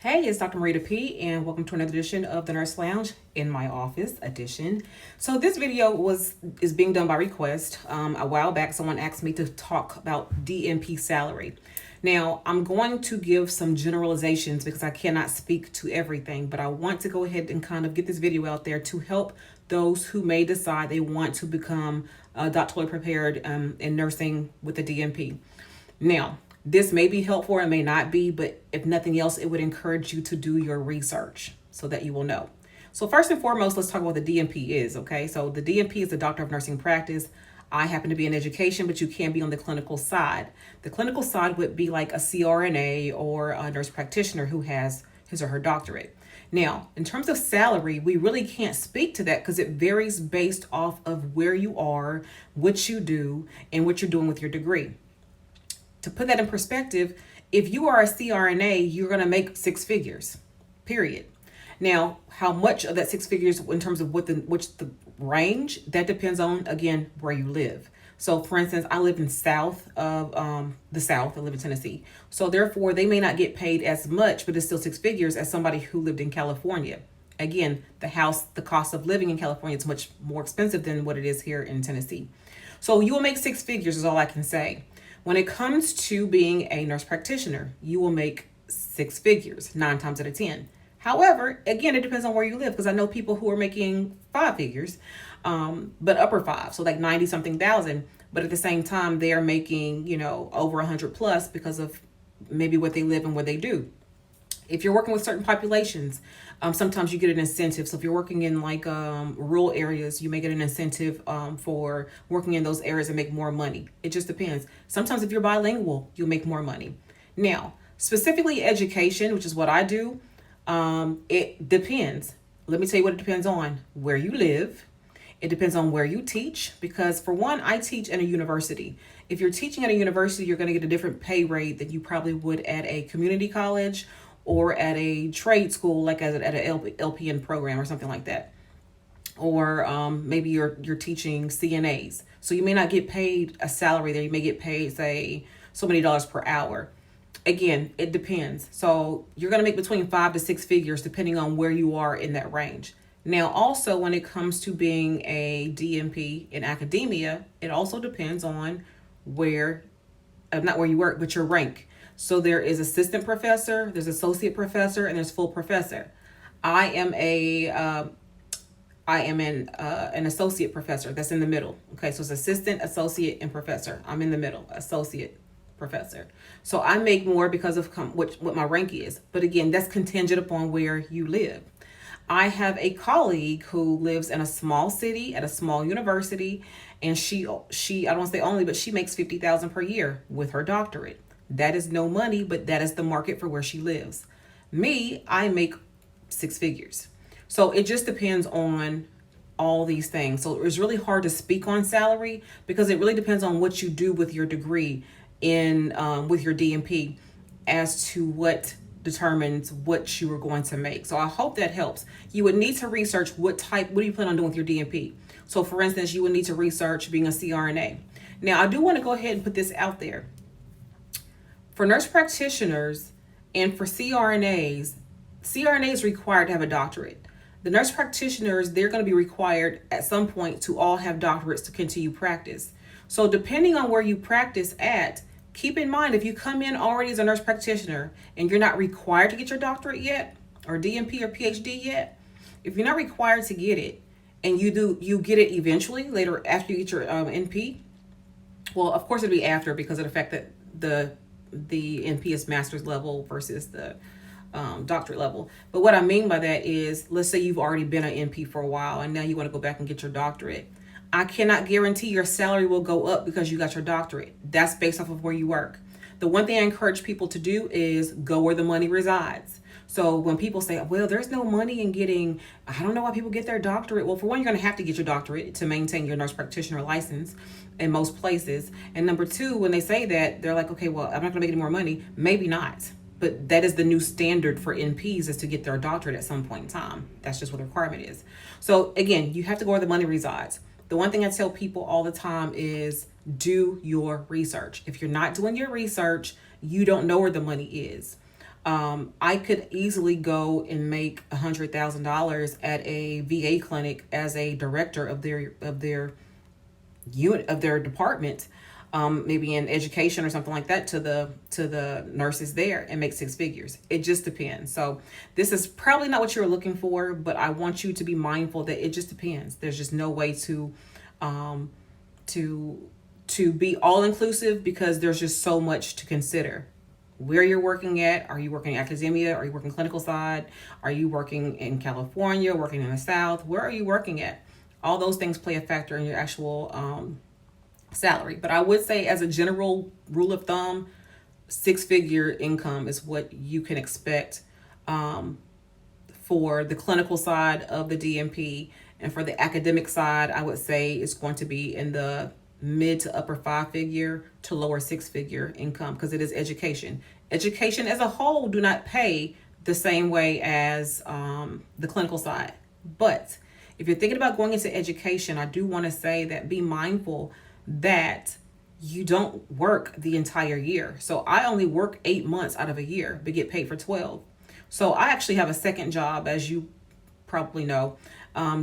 Hey, it's Dr. Marita P, and welcome to another edition of the Nurse Lounge in my office edition. So this video is being done by request. A while back, someone asked me to talk about DNP salary. Now, I'm going to give some generalizations because I cannot speak to everything, but I want to go ahead and kind of get this video out there to help those who may decide they want to become doctorally prepared in nursing with the DNP. Now, this may be helpful or it may not be, but if nothing else, it would encourage you to do your research so that you will know. So first and foremost, let's talk about what the DNP is, okay? So the DNP is the Doctor of Nursing Practice. I happen to be in education, but you can be on the clinical side. The clinical side would be like a CRNA or a nurse practitioner who has his or her doctorate. Now, in terms of salary, we really can't speak to that because it varies based off of where you are, what you do, and what you're doing with your degree. To put that in perspective, if you are a CRNA, you're going to make six figures, period. Now, how much of that six figures in terms of which the range, that depends on, again, where you live. So for instance, I live in south of the South. I live in Tennessee. So therefore, they may not get paid as much, but it's still six figures as somebody who lived in California. Again, the cost of living in California is much more expensive than what it is here in Tennessee. So you will make six figures is all I can say. When it comes to being a nurse practitioner, you will make six figures 9 times out of 10. However, again, it depends on where you live because I know people who are making five figures, but upper five, so like 90 something thousand. But at the same time, they are making, over 100 plus because of maybe what they live and what they do. If you're working with certain populations, sometimes you get an incentive. So if you're working in like rural areas, you may get an incentive for working in those areas and make more money. It just depends. Sometimes if you're bilingual, you'll make more money. Now, specifically education, which is what I do, it depends. Let me tell you what it depends on. Where you live. It depends on where you teach because for one, I teach at a university. If you're teaching at a university, you're going to get a different pay rate than you probably would at a community college or at a trade school, like at an LPN program or something like that. Or maybe you're teaching CNAs. So you may not get paid a salary there. You may get paid, say, so many dollars per hour. Again, it depends. So you're going to make between 5 to 6 figures depending on where you are in that range. Now, also, when it comes to being a DNP in academia, it also depends on not where you work, but your rank. So there is assistant professor, there's associate professor, and there's full professor. I am an associate professor. That's in the middle. Okay, so it's assistant, associate, and professor. I'm in the middle, associate professor. So I make more because of what my rank is. But again, that's contingent upon where you live. I have a colleague who lives in a small city at a small university, and she I don't want to say only, but she makes 50,000 per year with her doctorate. That is no money, but that is the market for where she lives. Me, I make six figures. So it just depends on all these things. So it's really hard to speak on salary because it really depends on what you do with your degree in with your DNP as to what determines what you are going to make. So I hope that helps. You would need to research what do you plan on doing with your DNP? So for instance, you would need to research being a CRNA. Now, I do want to go ahead and put this out there. For nurse practitioners and for CRNAs is required to have a doctorate. The nurse practitioners, they're going to be required at some point to all have doctorates to continue practice. So depending on where you practice at, keep in mind, if you come in already as a nurse practitioner and you're not required to get your doctorate yet, or DNP or PhD yet, if you're not required to get it, and you get it eventually later after you get your NP, well, of course it'll be after because of the fact that the NP is master's level versus the doctorate level. But what I mean by that is, let's say you've already been an NP for a while and now you want to go back and get your doctorate. I cannot guarantee your salary will go up because you got your doctorate. That's based off of where you work. The one thing I encourage people to do is go where the money resides. So when people say, well, there's no money in getting, I don't know why people get their doctorate. Well, for one, you're going to have to get your doctorate to maintain your nurse practitioner license in most places. And number two, when they say that, they're like, okay, well, I'm not going to make any more money. Maybe not. But that is the new standard for NPs, is to get their doctorate at some point in time. That's just what the requirement is. So again, you have to go where the money resides. The one thing I tell people all the time is do your research. If you're not doing your research, you don't know where the money is. I could easily go and make $100,000 at a VA clinic as a director of their unit of their department, maybe in education or something like that, to the nurses there, and make six figures. It just depends. So this is probably not what you're looking for, but I want you to be mindful that it just depends. There's just no way um, to to be all inclusive, because there's just so much to consider. Where you're working at? Are you working in academia? Are you working clinical side? Are you working in California? Working in the South? Where are you working at? All those things play a factor in your actual salary. But I would say, as a general rule of thumb, six-figure income is what you can expect for the clinical side of the DNP. And for the academic side, I would say it's going to be in the mid to upper five-figure to lower six-figure income, because it is education. Education as a whole do not pay the same way as the clinical side. But if you're thinking about going into education, I do want to say that be mindful that you don't work the entire year. So I only work 8 months out of a year, but get paid for 12. So I actually have a second job, as you probably know,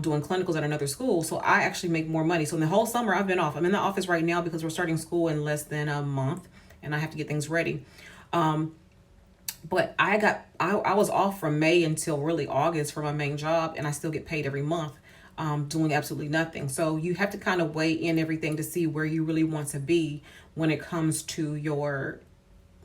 doing clinicals at another school. So I actually make more money. So in the whole summer, I've been off. I'm in the office right now because we're starting school in less than a month, and I have to get things ready. But I was off from May until really August for my main job, and I still get paid every month, doing absolutely nothing. So you have to kind of weigh in everything to see where you really want to be when it comes to your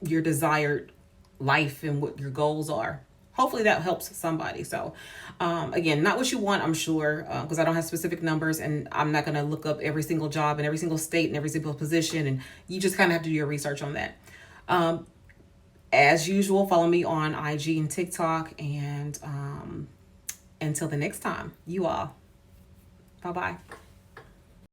desired life and what your goals are. Hopefully that helps somebody. So again, not what you want, I'm sure, because I don't have specific numbers, and I'm not going to look up every single job in every single state and every single position, and you just kind of have to do your research on that. As usual, follow me on IG and TikTok, and until the next time, you all, bye bye.